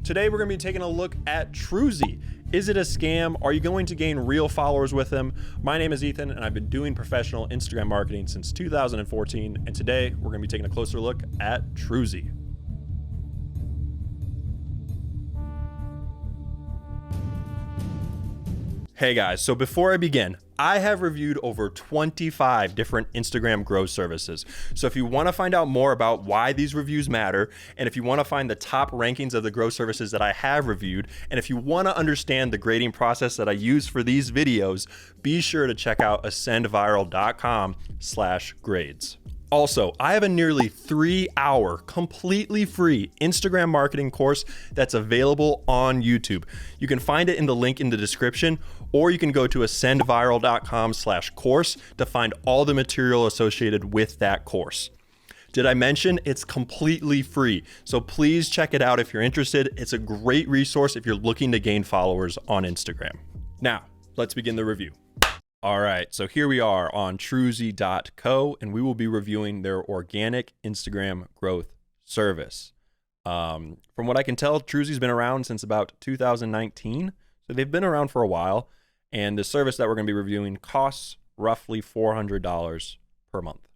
Today we're going to be taking a look at Trusy. Is it a scam? Are you going to gain real followers with them? My name is Ethan and I've been doing professional Instagram marketing since 2014, and today we're going to be taking a closer look at Trusy. Hey guys, so before I begin, I have reviewed over 25 different Instagram growth services. So if you want to find out more about why these reviews matter, and if you want to find the top rankings of the growth services that I have reviewed, and if you want to understand the grading process that I use for these videos, be sure to check out ascendviral.com/grades. Also, I have a nearly 3-hour, completely free Instagram marketing course that's available on YouTube. You can find it in the link in the description, or you can go to ascendviral.com/course to find all the material associated with that course. Did I mention it's completely free? So please check it out if you're interested. It's a great resource if you're looking to gain followers on Instagram. Now, let's begin the review. All right, so here we are on Trusy.co, and we will be reviewing their organic Instagram growth service. From what I can tell, Trusy's been around since about 2019, so they've been around for a while, and the service that we're going to be reviewing costs roughly $400 per month.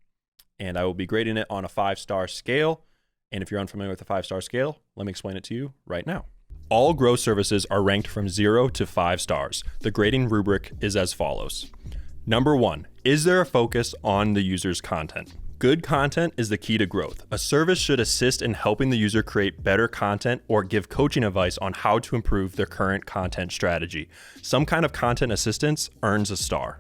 And I will be grading it on a 5-star scale, and if you're unfamiliar with the 5-star scale, let me explain it to you right now. All growth services are ranked from 0 to 5 stars. The grading rubric is as follows. Number 1, is there a focus on the user's content? Good content is the key to growth. A service should assist in helping the user create better content or give coaching advice on how to improve their current content strategy. Some kind of content assistance earns a star.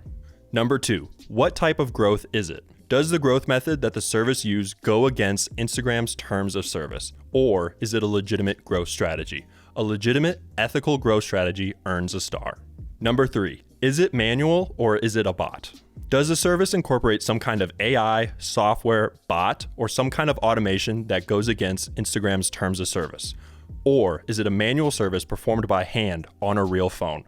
Number 2, what type of growth is it? Does the growth method that the service used go against Instagram's terms of service, or is it a legitimate growth strategy? A legitimate, ethical growth strategy earns a star. Number 3, is it manual or is it a bot? Does the service incorporate some kind of AI, software, bot, or some kind of automation that goes against Instagram's terms of service? Or is it a manual service performed by hand on a real phone?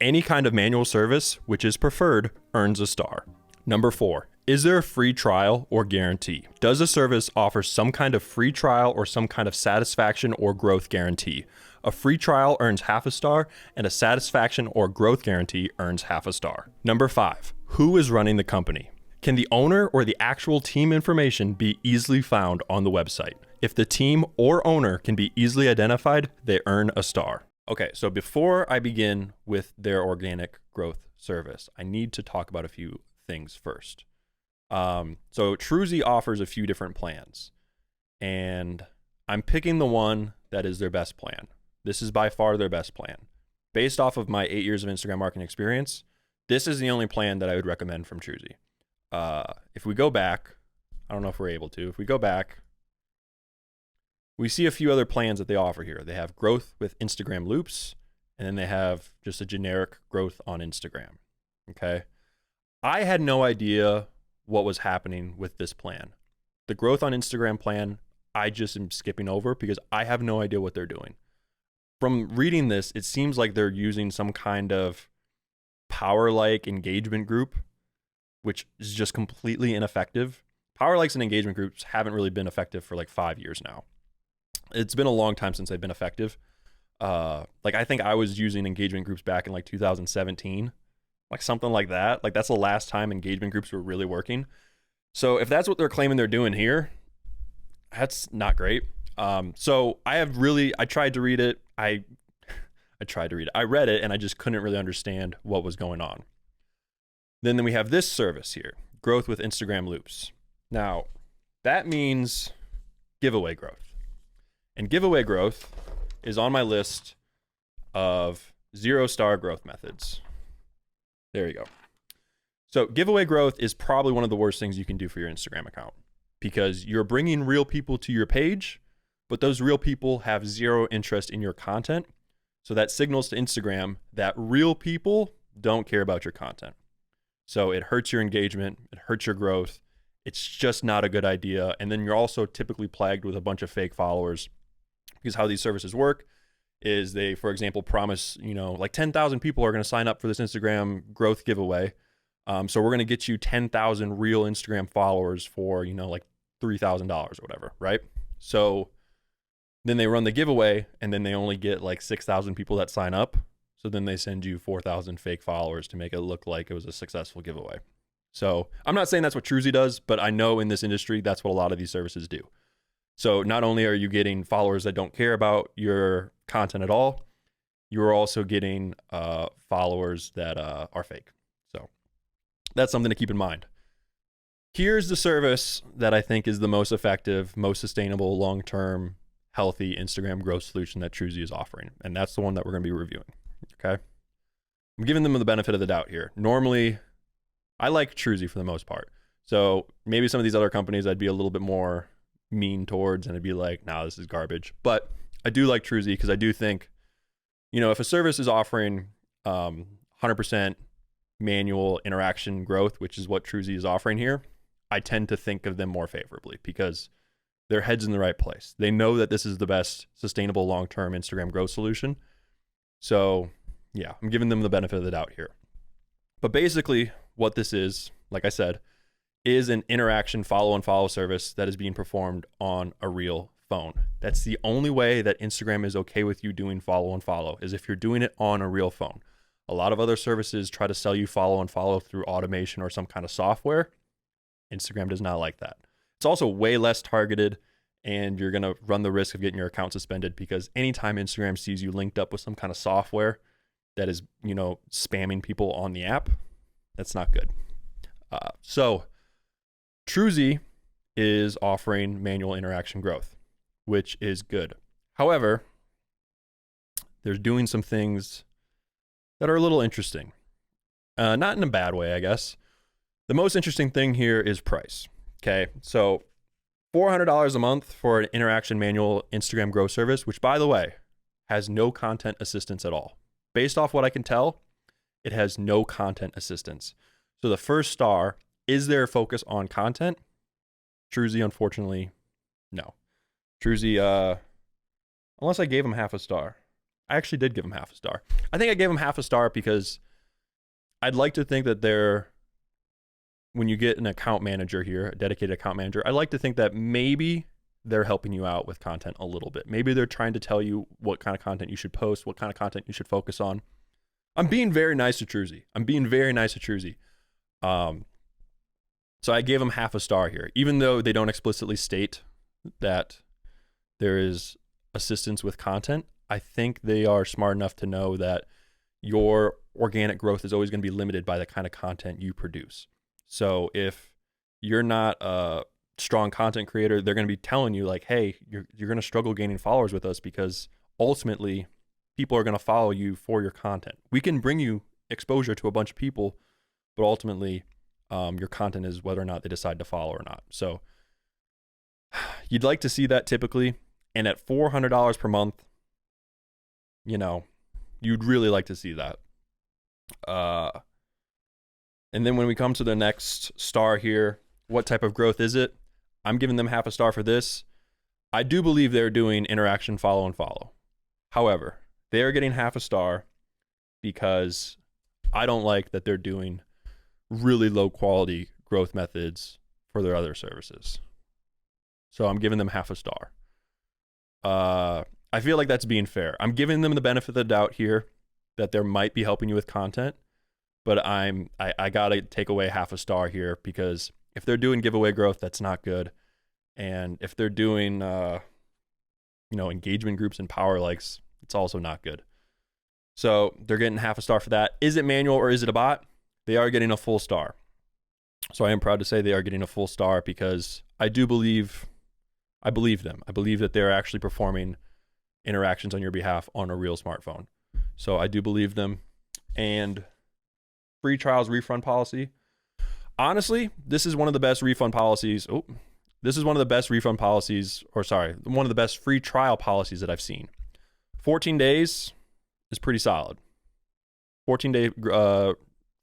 Any kind of manual service, which is preferred, earns a star. Number 4, is there a free trial or guarantee? Does the service offer some kind of free trial or some kind of satisfaction or growth guarantee? A free trial earns half a star, and a satisfaction or growth guarantee earns half a star. Number 5, who is running the company? Can the owner or the actual team information be easily found on the website? If the team or owner can be easily identified, they earn a star. Okay, so before I begin with their organic growth service, I need to talk about a few things first. So Trusy offers a few different plans, and I'm picking the one that is their best plan. This is by far their best plan. Based off of my 8 years of Instagram marketing experience, this is the only plan that I would recommend from Trusy. If we go back, I don't know if we're able to, if we go back, we see a few other plans that they offer here. They have growth with Instagram loops, and then they have just a generic growth on Instagram. Okay. I had no idea what was happening with this plan. The growth on Instagram plan, I just am skipping over because I have no idea what they're doing. From reading this, it seems like they're using some kind of power like engagement group, which is just completely ineffective. Power likes and engagement groups haven't really been effective for like 5 years now. It's been a long time since they've been effective. I think I was using engagement groups back in like 2017. Like something like that. Like that's the last time engagement groups were really working. So if that's what they're claiming they're doing here, that's not great. So I tried to read it. I read it and I just couldn't really understand what was going on. Then we have this service here, growth with Instagram loops. Now that means giveaway growth, and giveaway growth is on my list of 0-star growth methods. There you go. So giveaway growth is probably one of the worst things you can do for your Instagram account, because you're bringing real people to your page, but those real people have zero interest in your content. So that signals to Instagram that real people don't care about your content. So it hurts your engagement, it hurts your growth. It's just not a good idea. And then you're also typically plagued with a bunch of fake followers, because how these services work is they, for example, promise, like 10,000 people are going to sign up for this Instagram growth giveaway. So we're going to get you 10,000 real Instagram followers for, like $3,000 or whatever, right? So Then they run the giveaway, and then they only get like 6,000 people that sign up. So then they send you 4,000 fake followers to make it look like it was a successful giveaway. So I'm not saying that's what Trusy does, but I know in this industry, that's what a lot of these services do. So not only are you getting followers that don't care about your content at all, you're also getting followers that are fake. So that's something to keep in mind. Here's the service that I think is the most effective, most sustainable, long-term, healthy Instagram growth solution that Trusy is offering. And that's the one that we're going to be reviewing. Okay. I'm giving them the benefit of the doubt here. Normally, I like Trusy for the most part. So maybe some of these other companies I'd be a little bit more mean towards, and I'd be like, nah, this is garbage. But I do like Trusy because I do think, if a service is offering 100% manual interaction growth, which is what Trusy is offering here, I tend to think of them more favorably because their head's in the right place. They know that this is the best sustainable long-term Instagram growth solution. So yeah, I'm giving them the benefit of the doubt here. But basically what this is, like I said, is an interaction follow service that is being performed on a real phone. That's the only way that Instagram is okay with you doing follow is if you're doing it on a real phone. A lot of other services try to sell you follow through automation or some kind of software. Instagram does not like that. It's also way less targeted, and you're going to run the risk of getting your account suspended because anytime Instagram sees you linked up with some kind of software that is, spamming people on the app, that's not good. So Trusy is offering manual interaction growth, which is good. However, they're doing some things that are a little interesting. Not in a bad way, I guess. The most interesting thing here is price. Okay, so $400 a month for an interaction manual Instagram growth service, which, by the way, has no content assistance at all. Based off what I can tell, it has no content assistance. So the first star, is there a focus on content? Trusy, unfortunately, no. Trusy, unless I gave him half a star. I actually did give him half a star. I think I gave him half a star because I'd like to think that when you get an account manager here, a dedicated account manager, I like to think that maybe they're helping you out with content a little bit. Maybe they're trying to tell you what kind of content you should post, what kind of content you should focus on. I'm being very nice to Trusy. So I gave them half a star here, even though they don't explicitly state that there is assistance with content. I think they are smart enough to know that your organic growth is always going to be limited by the kind of content you produce. So if you're not a strong content creator, they're going to be telling you like, hey, you're going to struggle gaining followers with us because ultimately people are going to follow you for your content. We can bring you exposure to a bunch of people, but ultimately your content is whether or not they decide to follow or not. So you'd like to see that typically. And at $400 per month, you'd really like to see that. And then when we come to the next star here, what type of growth is it? I'm giving them half a star for this. I do believe they're doing interaction follow. However, they are getting half a star because I don't like that they're doing really low quality growth methods for their other services. So I'm giving them half a star. I feel like that's being fair. I'm giving them the benefit of the doubt here that they might be helping you with content, but I gotta take away half a star here because if they're doing giveaway growth, that's not good. And if they're doing engagement groups and power likes, it's also not good. So they're getting half a star for that. Is it manual or is it a bot? They are getting a full star. So I am proud to say they are getting a full star because I believe them. I believe that they're actually performing interactions on your behalf on a real smartphone. So I do believe them. And free trials refund policy. Honestly, this is one of the best refund policies. One of the best free trial policies that I've seen. 14 days is pretty solid. 14-day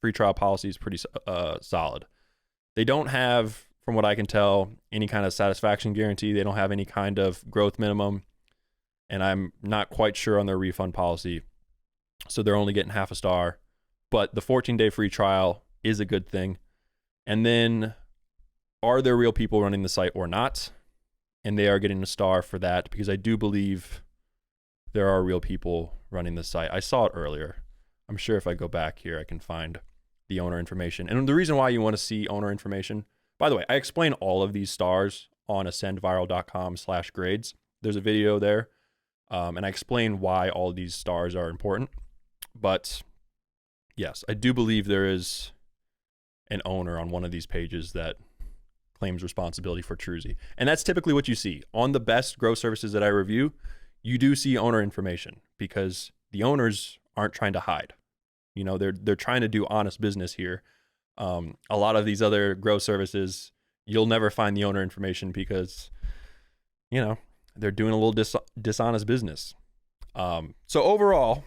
free trial policy is pretty solid. They don't have, from what I can tell, any kind of satisfaction guarantee. They don't have any kind of growth minimum. And I'm not quite sure on their refund policy. So they're only getting half a star. But the 14-day free trial is a good thing. And then, are there real people running the site or not? and they are getting a star for that because I do believe there are real people running the site. I saw it earlier. I'm sure if I go back here, I can find the owner information. And the reason why you want to see owner information, by the way, I explain all of these stars on ascendviral.com/grades. There's a video there, and I explain why all of these stars are important. But yes, I do believe there is an owner on one of these pages that claims responsibility for Trusy. And that's typically what you see. On the best grow services that I review, you do see owner information because the owners aren't trying to hide. You know, they're trying to do honest business here. A lot of these other grow services, you'll never find the owner information because, you know, they're doing a little dishonest business. So overall,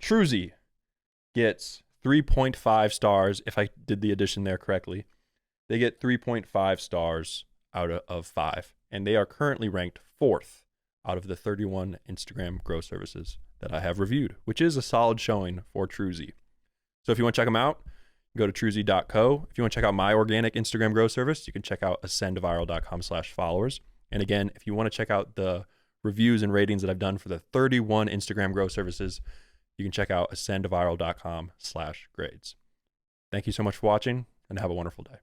Trusy gets 3.5 stars. If I did the addition there correctly, they get 3.5 stars out of 5. And they are currently ranked 4th out of the 31 Instagram grow services that I have reviewed, which is a solid showing for Trusy. So if you want to check them out, go to trusy.co. If you want to check out my organic Instagram grow service, you can check out ascendviral.com/followers. And again, if you want to check out the reviews and ratings that I've done for the 31 Instagram grow services, you can check out ascendviral.com/grades. Thank you so much for watching and have a wonderful day.